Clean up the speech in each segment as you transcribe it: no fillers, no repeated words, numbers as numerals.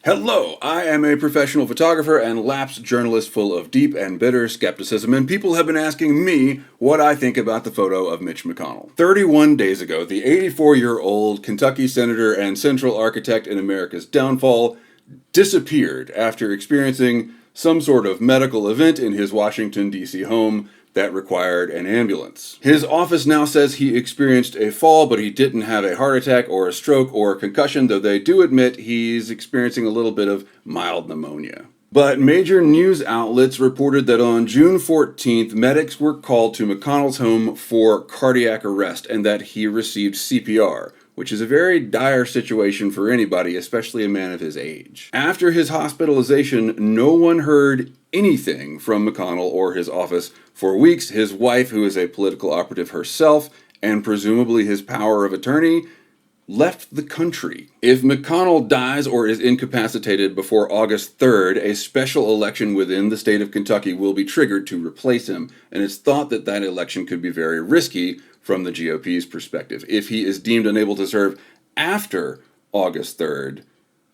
Hello, I am a professional photographer and lapsed journalist full of deep and bitter skepticism, and people have been asking me what I think about the photo of Mitch McConnell. 31 days ago, the 84-year-old Kentucky senator and central architect in America's downfall disappeared after experiencing some sort of medical event in his Washington, D.C. home that required an ambulance. His office now says he experienced a fall, but he didn't have a heart attack or a stroke or a concussion, though they do admit he's experiencing a little bit of mild pneumonia. But major news outlets reported that on June 14th, medics were called to McConnell's home for cardiac arrest and that he received CPR, which is a very dire situation for anybody, especially a man of his age. After his hospitalization, no one heard anything from McConnell or his office for weeks. His wife, who is a political operative herself, and presumably his power of attorney, left the country. If McConnell dies or is incapacitated before August 3rd, a special election within the state of Kentucky will be triggered to replace him, and it's thought that that election could be very risky from the GOP's perspective. If he is deemed unable to serve after August 3rd,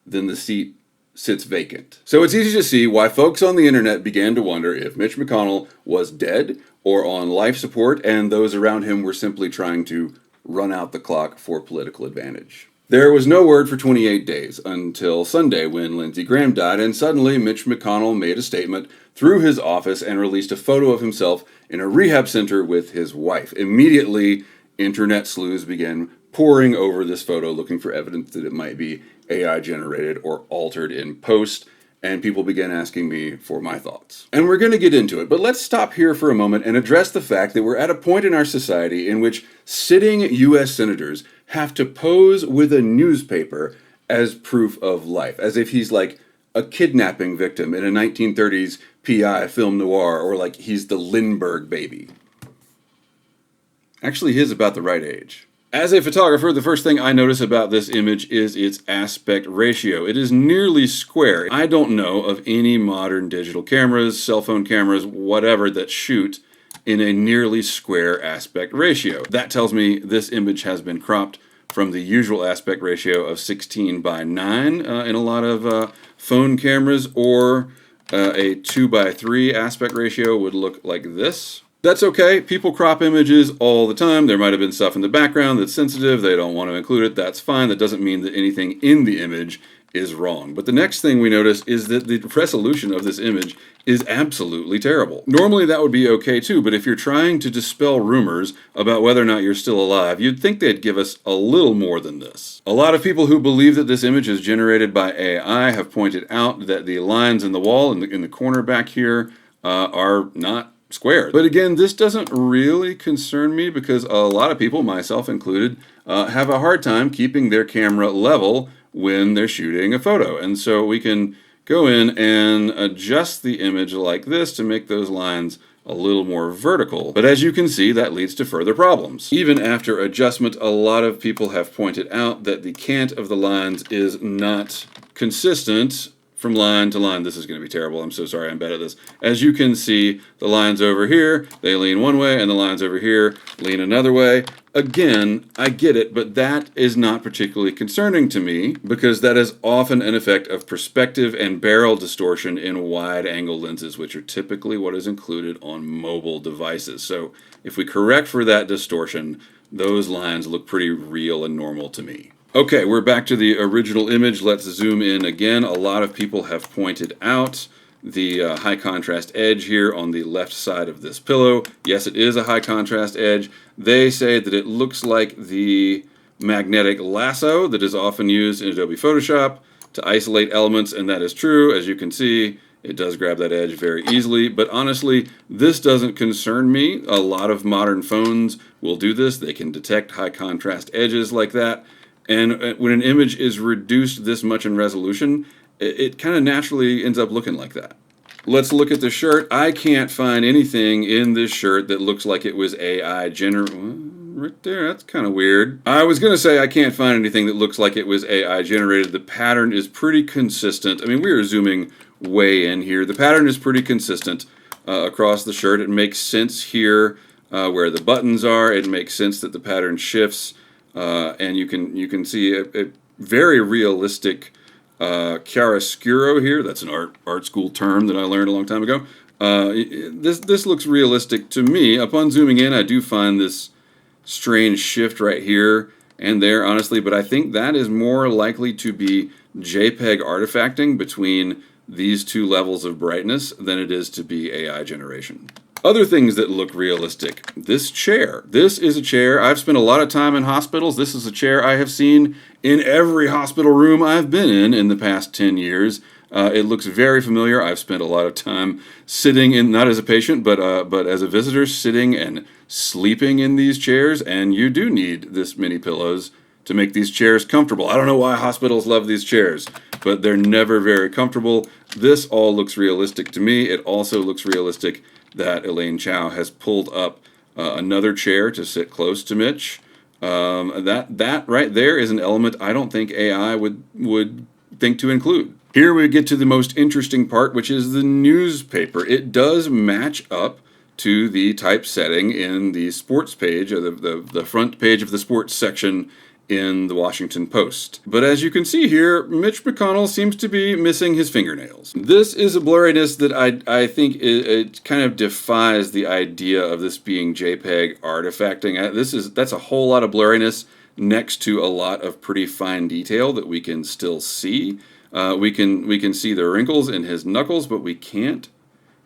then the seat sits vacant. So it's easy to see why folks on the internet began to wonder if Mitch McConnell was dead or on life support, and those around him were simply trying to run out the clock for political advantage. There was no word for 28 days until Sunday when Lindsey Graham died, and suddenly Mitch McConnell made a statement through his office and released a photo of himself in a rehab center with his wife. Immediately, internet sleuths began poring over this photo looking for evidence that it might be AI generated or altered in post, and people began asking me for my thoughts. And we're going to get into it, but let's stop here for a moment and address the fact that we're at a point in our society in which sitting U.S. senators have to pose with a newspaper as proof of life, as if he's like a kidnapping victim in a 1930s PI film noir, or like he's the Lindbergh baby. Actually, he is about the right age. As a photographer, the first thing I notice about this image is its aspect ratio. It is nearly square. I don't know of any modern digital cameras, cell phone cameras, whatever, that shoot in a nearly square aspect ratio. That tells me this image has been cropped from the usual aspect ratio of 16:9 in a lot of phone cameras, or a 2:3 aspect ratio would look like this. That's okay. People crop images all the time. There might have been stuff in the background that's sensitive. They don't want to include it. That's fine. That doesn't mean that anything in the image is wrong. But the next thing we notice is that the resolution of this image is absolutely terrible. Normally that would be okay too, but if you're trying to dispel rumors about whether or not you're still alive, you'd think they'd give us a little more than this. A lot of people who believe that this image is generated by AI have pointed out that the lines in the wall in the corner back here are not square. But again, this doesn't really concern me because a lot of people, myself included, have a hard time keeping their camera level when they're shooting a photo. And so we can go in and adjust the image like this to make those lines a little more vertical. But as you can see, that leads to further problems. Even after adjustment, a lot of people have pointed out that the cant of the lines is not consistent from line to line. This is going to be terrible. I'm so sorry. I'm bad at this. As you can see, the lines over here, they lean one way, and the lines over here lean another way. Again, I get it, but that is not particularly concerning to me because that is often an effect of perspective and barrel distortion in wide-angle lenses, which are typically what is included on mobile devices. So if we correct for that distortion, those lines look pretty real and normal to me. Okay, we're back to the original image. Let's zoom in again. A lot of people have pointed out the high contrast edge here on the left side of this pillow. Yes, it is a high contrast edge. They say that it looks like the magnetic lasso that is often used in Adobe Photoshop to isolate elements, and that is true. As you can see, it does grab that edge very easily, but honestly, this doesn't concern me. A lot of modern phones will do this. They can detect high contrast edges like that. And when an image is reduced this much in resolution, it kind of naturally ends up looking like that. Let's look at the shirt. I can't find anything in this shirt that looks like it was AI generated. Right there, that's kind of weird. I was going to say I can't find anything that looks like it was AI generated. The pattern is pretty consistent. I mean, we are zooming way in here. The pattern is pretty consistent across the shirt. It makes sense here where the buttons are. It makes sense that the pattern shifts. And you can see a very realistic chiaroscuro here. That's an art school term that I learned a long time ago. This looks realistic to me. Upon zooming in, I do find this strange shift right here and there, honestly, but I think that is more likely to be JPEG artifacting between these two levels of brightness than it is to be AI generation. Other things that look realistic. This chair. This is a chair. I've spent a lot of time in hospitals. This is a chair I have seen in every hospital room I've been in the past 10 years. It looks very familiar. I've spent a lot of time sitting in, not as a patient, but as a visitor, sitting and sleeping in these chairs, and you do need this many pillows to make these chairs comfortable. I don't know why hospitals love these chairs, but they're never very comfortable. This all looks realistic to me. It also looks realistic that Elaine Chao has pulled up another chair to sit close to Mitch. That right there is an element I don't think AI would think to include. Here we get to the most interesting part, which is the newspaper. It does match up to the typesetting in the sports page, or the front page of the sports section in the Washington Post. But as you can see here, Mitch McConnell seems to be missing his fingernails. This is a blurriness that I think it kind of defies the idea of this being JPEG artifacting. That's a whole lot of blurriness next to a lot of pretty fine detail that we can still see. We can see the wrinkles in his knuckles, but we can't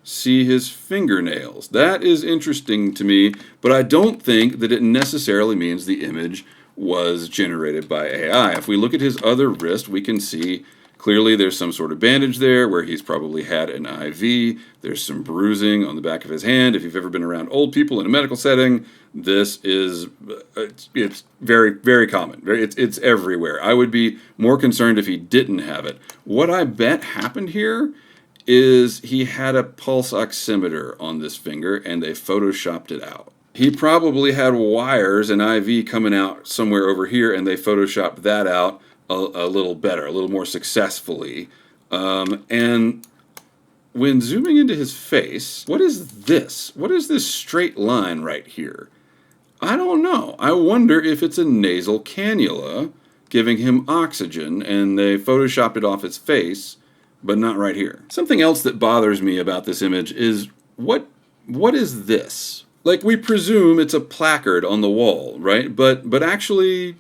see his fingernails. That is interesting to me, but I don't think that it necessarily means the image was generated by AI. If we look at his other wrist, we can see clearly there's some sort of bandage there where he's probably had an IV. There's some bruising on the back of his hand. If you've ever been around old people in a medical setting, this is, it's very, very common. It's everywhere. I would be more concerned if he didn't have it. What I bet happened here is he had a pulse oximeter on this finger and they photoshopped it out. He probably had wires and IV coming out somewhere over here, and they photoshopped that out a little better, a little more successfully. And when zooming into his face, what is this? What is this straight line right here? I don't know. I wonder if it's a nasal cannula giving him oxygen, and they photoshopped it off his face, but not right here. Something else that bothers me about this image is what is this? Like, we presume it's a placard on the wall, right? But actually,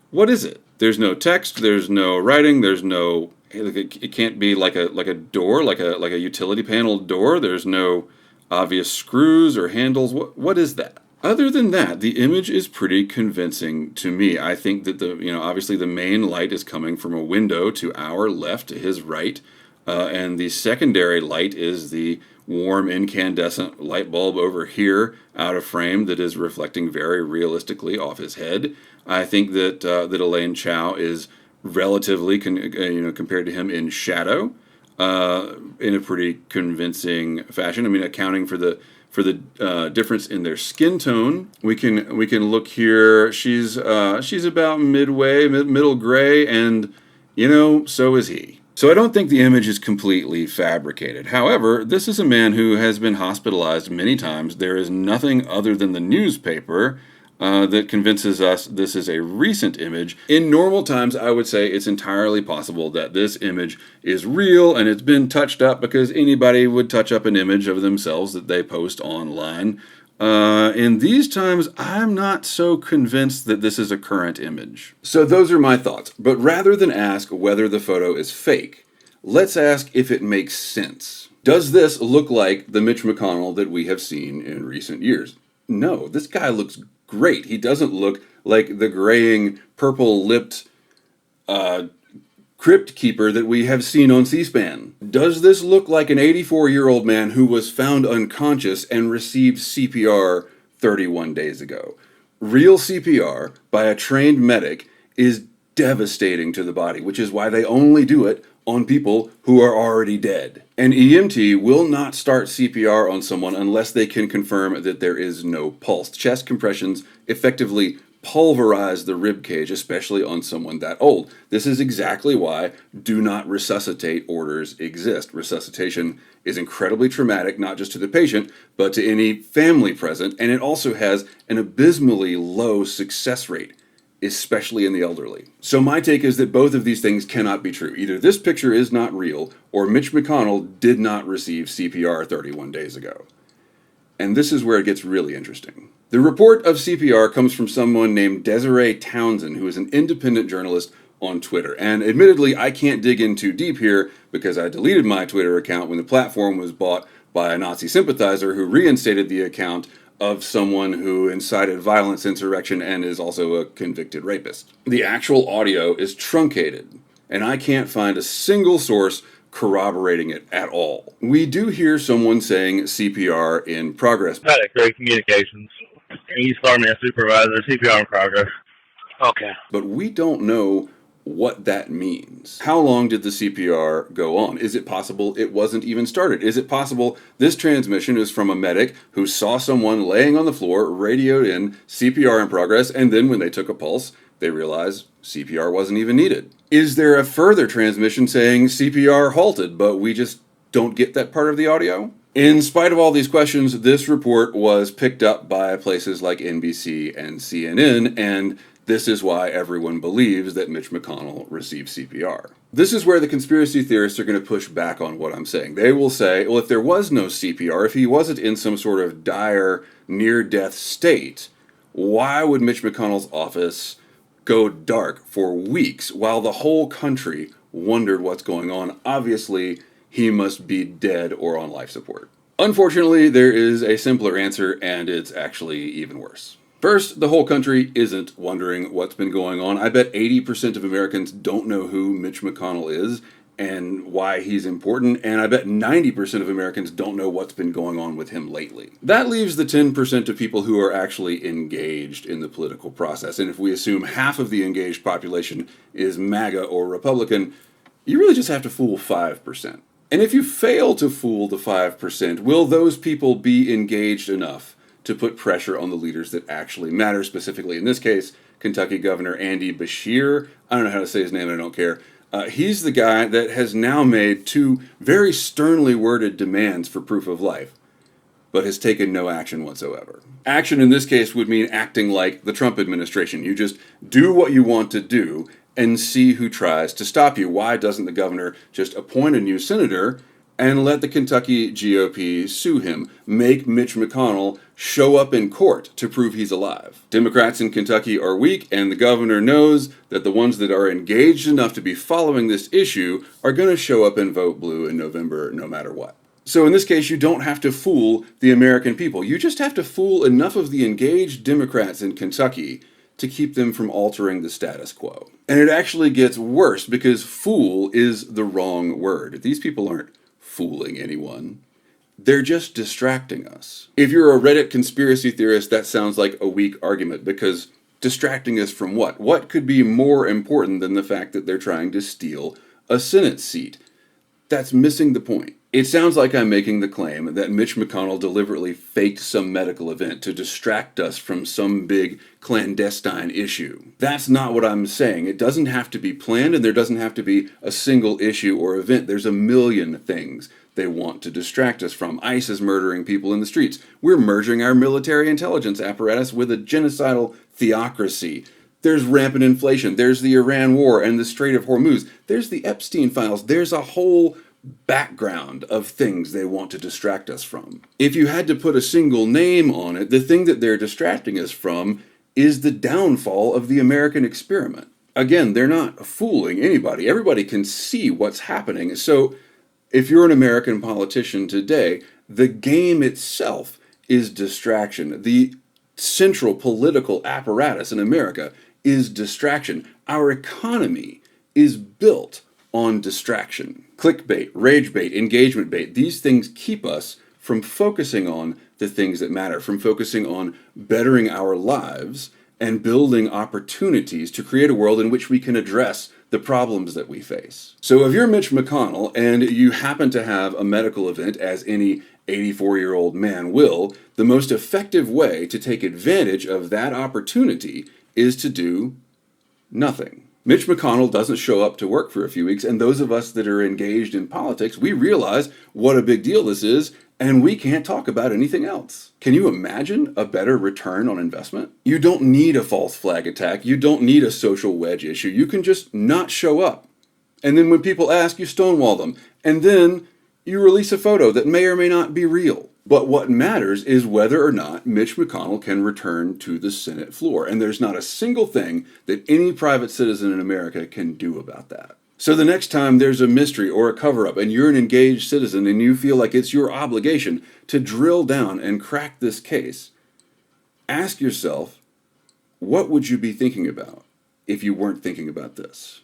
what is it? There's no text, there's no writing, there's no, it can't be like a door, like a utility panel door. There's no obvious screws or handles. What is that? Other than that, the image is pretty convincing to me. I think that obviously the main light is coming from a window to our left, to his right, and the secondary light is the warm incandescent light bulb over here out of frame that is reflecting very realistically off his head. I think that Elaine Chao is relatively compared to him in shadow in a pretty convincing fashion. I mean, accounting for the difference in their skin tone, we can look here. She's about middle gray, and so is he. So I don't think the image is completely fabricated. However, this is a man who has been hospitalized many times. There is nothing other than the newspaper that convinces us this is a recent image. In normal times, I would say it's entirely possible that this image is real and it's been touched up, because anybody would touch up an image of themselves that they post online. In these times, I'm not so convinced that this is a current image. So those are my thoughts. But rather than ask whether the photo is fake, let's ask if it makes sense. Does this look like the Mitch McConnell that we have seen in recent years? No, this guy looks great. He doesn't look like the graying, purple-lipped crypt keeper that we have seen on C-SPAN. Does this look like an 84-year-old man who was found unconscious and received CPR 31 days ago? Real CPR by a trained medic is devastating to the body, which is why they only do it on people who are already dead. An EMT will not start CPR on someone unless they can confirm that there is no pulse. Chest compressions effectively pulverize the rib cage, especially on someone that old. This is exactly why do not resuscitate orders exist. Resuscitation is incredibly traumatic, not just to the patient, but to any family present, and it also has an abysmally low success rate. especially in the elderly. So my take is that both of these things cannot be true. Either this picture is not real, or Mitch McConnell did not receive CPR 31 days ago. And this is where it gets really interesting. The report of CPR comes from someone named Desiree Townsend, who is an independent journalist on Twitter. And admittedly, I can't dig in too deep here because I deleted my Twitter account when the platform was bought by a Nazi sympathizer who reinstated the account of someone who incited violence, insurrection, and is also a convicted rapist. The actual audio is truncated, and I can't find a single source corroborating it at all. We do hear someone saying CPR in progress. Had a great communications. East Army supervisor, CPR in progress. Okay. But we don't know what that means. How long did the CPR go on? Is it possible it wasn't even started? Is it possible this transmission is from a medic who saw someone laying on the floor, radioed in CPR in progress, and then when they took a pulse, they realized CPR wasn't even needed? Is there a further transmission saying CPR halted, but we just don't get that part of the audio? In spite of all these questions, this report was picked up by places like NBC and CNN, and this is why everyone believes that Mitch McConnell received CPR. This is where the conspiracy theorists are going to push back on what I'm saying. They will say, well, if there was no CPR, if he wasn't in some sort of dire, near-death state, why would Mitch McConnell's office go dark for weeks while the whole country wondered what's going on? Obviously, he must be dead or on life support. Unfortunately, there is a simpler answer, and it's actually even worse. First, the whole country isn't wondering what's been going on. I bet 80% of Americans don't know who Mitch McConnell is and why he's important, and I bet 90% of Americans don't know what's been going on with him lately. That leaves the 10% of people who are actually engaged in the political process, and if we assume half of the engaged population is MAGA or Republican, you really just have to fool 5%. And if you fail to fool the 5%, will those people be engaged enough to put pressure on the leaders that actually matter, specifically in this case, Kentucky Governor Andy Beshear? I don't know how to say his name, and I don't care. He's the guy that has now made 2 very sternly worded demands for proof of life, but has taken no action whatsoever. Action in this case would mean acting like the Trump administration. You just do what you want to do and see who tries to stop you. Why doesn't the governor just appoint a new senator and let the Kentucky GOP sue him? Make Mitch McConnell show up in court to prove he's alive. Democrats in Kentucky are weak, and the governor knows that the ones that are engaged enough to be following this issue are going to show up and vote blue in November no matter what. So in this case, you don't have to fool the American people. You just have to fool enough of the engaged Democrats in Kentucky to keep them from altering the status quo. And it actually gets worse because fool is the wrong word. These people aren't fooling anyone. They're just distracting us. If you're a Reddit conspiracy theorist, that sounds like a weak argument, because distracting us from what? What could be more important than the fact that they're trying to steal a Senate seat? That's missing the point. It sounds like I'm making the claim that Mitch McConnell deliberately faked some medical event to distract us from some big clandestine issue. That's not what I'm saying. It doesn't have to be planned, and there doesn't have to be a single issue or event. There's a million things they want to distract us from. ICE is murdering people in the streets. We're merging our military intelligence apparatus with a genocidal theocracy. There's rampant inflation. There's the Iran war and the Strait of Hormuz. There's the Epstein files. There's a whole background of things they want to distract us from. If you had to put a single name on it, the thing that they're distracting us from is the downfall of the American experiment. Again, they're not fooling anybody. Everybody can see what's happening. So if you're an American politician today, the game itself is distraction. The central political apparatus in America is distraction. Our economy is built on distraction. Clickbait, rage bait, engagement bait, these things keep us from focusing on the things that matter, from focusing on bettering our lives and building opportunities to create a world in which we can address the problems that we face. So if you're Mitch McConnell and you happen to have a medical event, as any 84-year-old man will, the most effective way to take advantage of that opportunity is to do nothing. Mitch McConnell doesn't show up to work for a few weeks, and those of us that are engaged in politics, we realize what a big deal this is, and we can't talk about anything else. Can you imagine a better return on investment? You don't need a false flag attack. You don't need a social wedge issue. You can just not show up. And then when people ask, you stonewall them. And then you release a photo that may or may not be real. But what matters is whether or not Mitch McConnell can return to the Senate floor. And there's not a single thing that any private citizen in America can do about that. So the next time there's a mystery or a cover-up and you're an engaged citizen and you feel like it's your obligation to drill down and crack this case, ask yourself, what would you be thinking about if you weren't thinking about this?